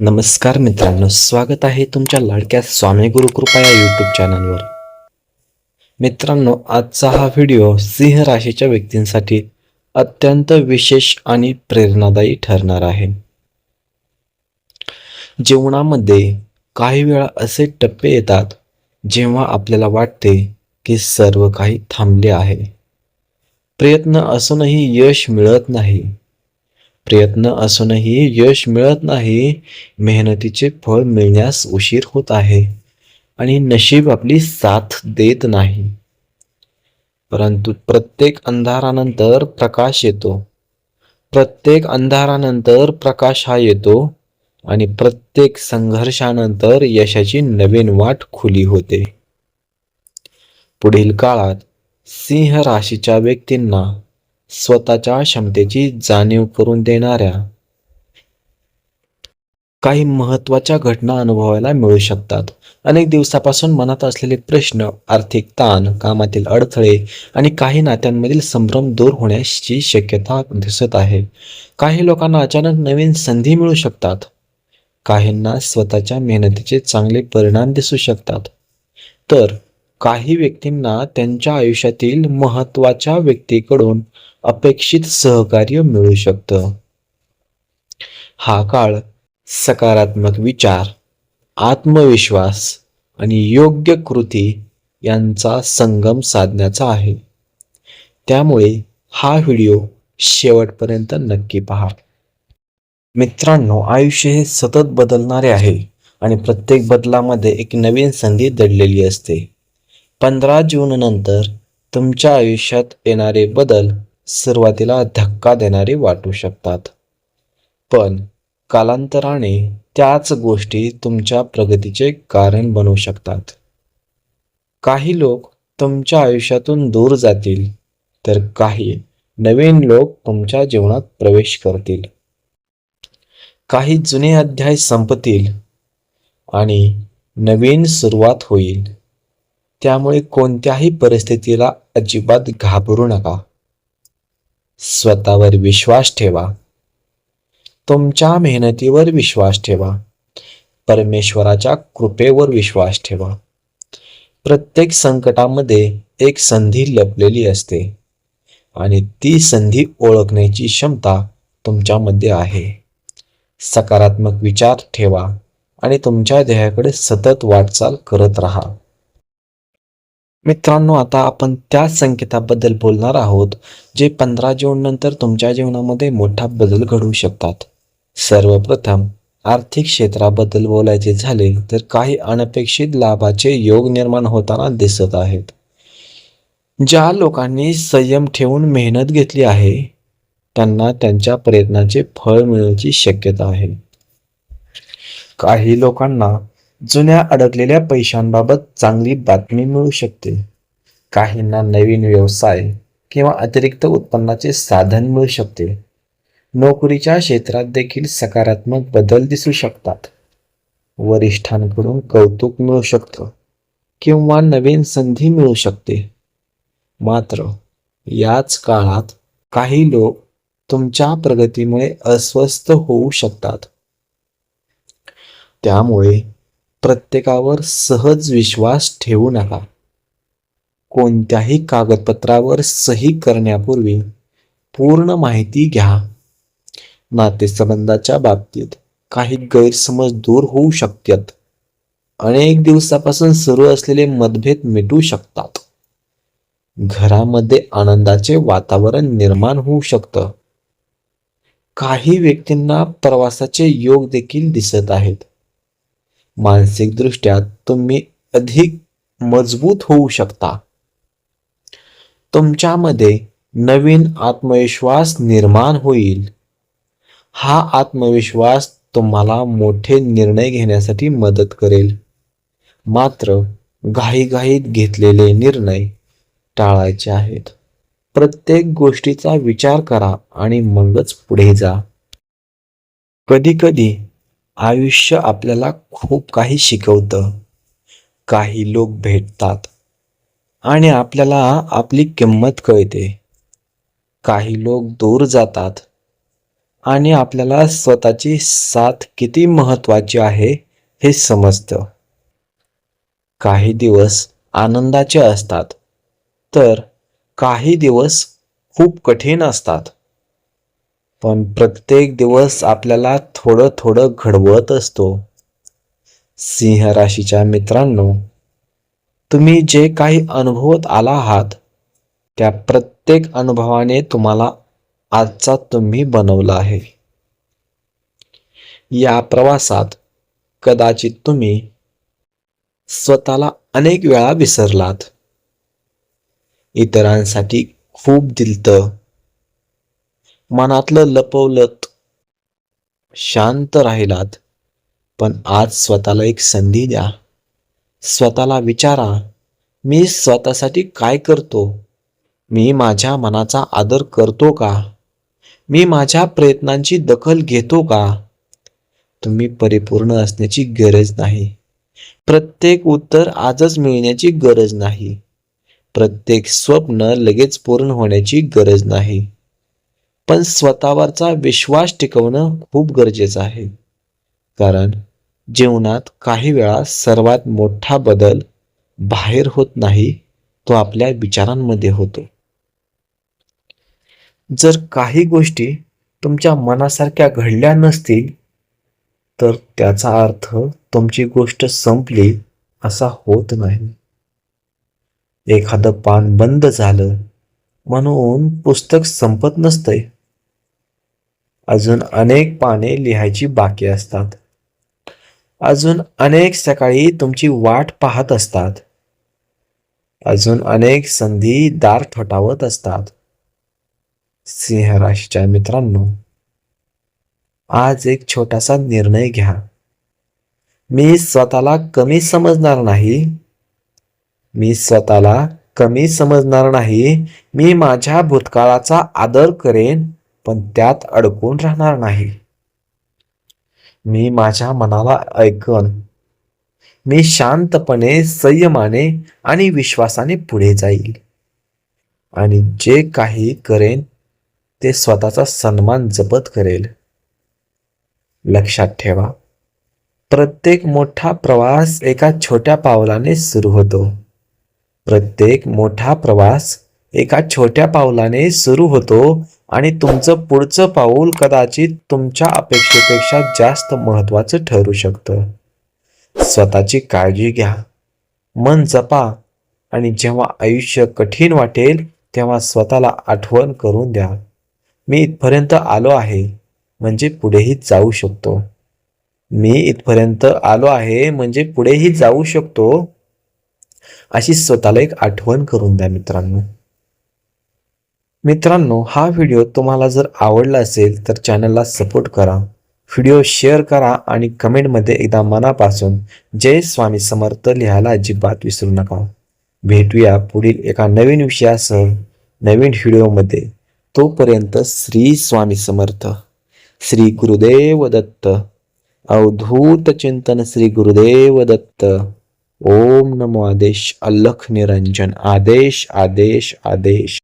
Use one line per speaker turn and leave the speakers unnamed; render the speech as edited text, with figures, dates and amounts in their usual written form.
नमस्कार मित्रांनो, स्वागत आहे तुमच्या लाडक्या स्वामी गुरुकृपा या यूट्यूब चॅनलवर. मित्रांनो, आजचा हा व्हिडिओ सिंह राशीच्या व्यक्तींसाठी अत्यंत विशेष आणि प्रेरणादायी ठरणार आहे. जीवनामध्ये काही वेळा असे टप्पे येतात जेव्हा आपल्याला वाटते की सर्व काही थांबले आहे. प्रयत्न असूनही यश मिळत नाही. मेहनतीचे फळ मिळण्यास उशीर होत आहे आणि नशीब आपली साथ देत नाही. परंतु प्रत्येक अंधारानंतर प्रकाश हा येतो आणि प्रत्येक संघर्षानंतर यशाची नवीन वाट खुली होते. पुढील काळात सिंह राशीच्या व्यक्तींना स्वतःच्या क्षमतेची जाणीव करून देणाऱ्या काही महत्त्वाच्या घटना अनुभवायला मिळू शकतात. अनेक दिवसापासून मनात असलेले प्रश्न, आर्थिक ताण, कामातील अडथळे आणि काही नात्यांमधील संभ्रम दूर होण्याची शक्यता दिसत आहे. काही लोकांना अचानक नवीन संधी मिळू शकतात. काहींना स्वतःच्या मेहनतीचे चांगले परिणाम दिसू शकतात. तर काही व्यक्तींना त्यांच्या आयुष्यातील महत्त्वाच्या व्यक्तीकडून अपेक्षित सहकार्य मिळू शकतं. हा काळ सकारात्मक विचार, आत्मविश्वास आणि योग्य कृती यांचा संगम साधण्याचा आहे. त्यामुळे हा व्हिडिओ शेवटपर्यंत नक्की पहा. मित्रांनो, आयुष्य हे सतत बदलणारे आहे आणि प्रत्येक बदलामध्ये एक नवीन संधी दडलेली असते. 15 जून नंतर तुमच्या आयुष्यात येणारे बदल सुरुवातीला धक्का देणारे वाटू शकतात, पण कालांतराने त्याच गोष्टी तुमच्या प्रगतीचे कारण बनू शकतात. काही लोक तुमच्या आयुष्यातून दूर जातील, तर काही नवीन लोक तुमच्या जीवनात प्रवेश करतील. काही जुने अध्याय संपतील आणि नवीन सुरुवात होईल. त्यामुळे कोणत्याही परिस्थितीला अजिबात घाबरू नका. स्वतःवर विश्वास ठेवा. तुमच्या मेहनतीवर विश्वास ठेवा. परमेश्वराच्या कृपेवर विश्वास ठेवा. प्रत्येक संकटामध्ये एक संधी लपलेली असते आणि ती संधी ओळखण्याची क्षमता तुमच्यामध्ये आहे. सकारात्मक विचार ठेवा आणि तुमच्या ध्येयाकडे सतत वाटचाल करत राहा. मित्रांनो, आता आपण त्या संकेताबद्दल बोलणार आहोत जे 15 जून नंतर तुमच्या जीवनामध्ये मोठा बदल घडवू शकतात. सर्वप्रथम आर्थिक क्षेत्राबद्दल बोलायचे झाले तर काही अनपेक्षित लाभाचे योग निर्माण होताना दिसत आहेत. ज्या लोकांनी संयम ठेवून मेहनत घेतली आहे त्यांना त्यांच्या प्रयत्नाचे फळ मिळण्याची शक्यता आहे. काही लोकांना जुन्या अडकलेल्या पैशांबाबत चांगली बातमी मिळू शकते. काहींना नवीन व्यवसाय किंवा अतिरिक्त उत्पन्नाचे साधन मिळू शकते. नोकरीच्या क्षेत्रात देखील सकारात्मक बदल दिसू शकतात. वरिष्ठांकडून कौतुक मिळू शकतं किंवा नवीन संधी मिळू शकते. मात्र याच काळात काही लोक तुमच्या प्रगतीमुळे अस्वस्थ होऊ शकतात. त्यामुळे प्रत्येकावर सहज विश्वास ठेवू नका. कोणत्याही कागदपत्रावर सही करण्यापूर्वी पूर्ण माहिती घ्या. नातेसंबंधाच्या बाबतीत काही गैरसमज दूर होऊ शकतात. अनेक दिवसापासून सुरू असलेले मतभेद मिटू शकतात. घरामध्ये आनंदाचे वातावरण निर्माण होऊ शकतं. काही व्यक्तींना प्रवासाचे योग देखील दिसत आहेत. मानसिकदृष्ट्या तुम्ही अधिक मजबूत होऊ शकता. तुमच्यामध्ये नवीन आत्मविश्वास निर्माण होईल. हा आत्मविश्वास तुम्हाला मोठे निर्णय घेण्यासाठी मदत करेल. मात्र घाईघाईत घेतलेले निर्णय टाळायचे आहेत. प्रत्येक गोष्टीचा विचार करा आणि मगच पुढे जा. कधी-कधी आयुष्य आपल्याला खूप काही शिकवतं. काही लोक भेटतात आणि आपल्याला आपली किंमत कळते. काही लोक दूर जातात आणि आपल्याला स्वतःची साथ किती महत्वाची आहे हे समजतं. काही दिवस आनंदाचे असतात, तर काही दिवस खूप कठीण असतात. पण प्रत्येक दिवस आपल्याला थोडं थोडं घडवत असतो. सिंह राशीच्या मित्रांनो, तुम्ही जे काही अनुभवत आला आहात, त्या प्रत्येक अनुभवाने तुम्हाला आजचा तुम्ही बनवला आहे. या प्रवासात कदाचित तुम्ही स्वतःला अनेक वेळा विसरलात, इतरांसाठी खूप दिलतं, मनातलं लपवलत, शांत राहिलात. पण आज स्वतःला एक संधी द्या. स्वतःला विचारा, मी स्वतःसाठी काय करतो? मी माझ्या मनाचा आदर करतो का? मी माझ्या प्रयत्नांची दखल घेतो का? तुम्ही परिपूर्ण असण्याची गरज नाही. प्रत्येक उत्तर आजच मिळण्याची गरज नाही. प्रत्येक स्वप्न लगेच पूर्ण होण्याची गरज नाही. पण स्वतःवरचा विश्वास टिकवणं खूप गरजेचं आहे. कारण जीवनात काही वेळा सर्वात मोठा बदल बाहेर होत नाही, तो आपल्या विचारांमध्ये होतो. जर काही गोष्टी तुमच्या मनासारख्या घडल्या नसतील, तर त्याचा अर्थ तुमची गोष्ट संपली असा होत नाही. एखादं पान बंद झालं म्हणून पुस्तक संपत नसतंय. अजून अनेक पाने लिहायची बाकी असतात. अजून अनेक सकाळी तुमची वाट पाहत असतात. अजून अनेक संधी दार ठोठावत असतात. सिंह राशीच्या मित्रांनो, आज एक छोटासा निर्णय घ्या. मी स्वतःला कमी समजणार नाही. मी स्वतःला कमी समजणार नाही. मी माझ्या भूतकाळाचा आदर करेन, पण त्यात अडकून राहणार नाही. मी माझ्या मनाला ऐकन. मी शांतपणे, संयमाने आणि विश्वासाने पुढे जाईल. आणि जे काही करेन ते स्वतःचा सन्मान जपत करेल. लक्षात ठेवा, प्रत्येक मोठा प्रवास एका छोट्या पावलाने सुरू होतो. प्रत्येक मोठा प्रवास एका छोट्या पावलाने सुरू होतो आणि तुमचं पुढचं पाऊल कदाचित तुमच्या अपेक्षेपेक्षा जास्त महत्त्वाचं ठरू शकतं. स्वतःची काळजी घ्या, मन जपा आणि जेव्हा आयुष्य कठीण वाटेल तेव्हा स्वतःला आठवण करून द्या. मी इथपर्यंत आलो आहे म्हणजे पुढेही जाऊ शकतो. मी इथपर्यंत आलो आहे म्हणजे पुढेही जाऊ शकतो, अशी स्वतःला एक आठवण करून द्या मित्रांनो. मित्रांनो, हा व्हिडिओ तुम्हाला जर आवडला असेल तर चॅनलला सपोर्ट करा, व्हिडिओ शेअर करा आणि कमेंटमध्ये एकदा मनापासून जय स्वामी समर्थ लिहायला अजिबात विसरू नका. भेटूया पुढील एका नवीन विषयासह नवीन व्हिडिओमध्ये. तोपर्यंत श्री स्वामी समर्थ. श्री गुरुदेव दत्त. अवधूत चिंतन श्री गुरुदेव दत्त. ओम नमो आदेश. अलख निरंजन. आदेश आदेश आदेश.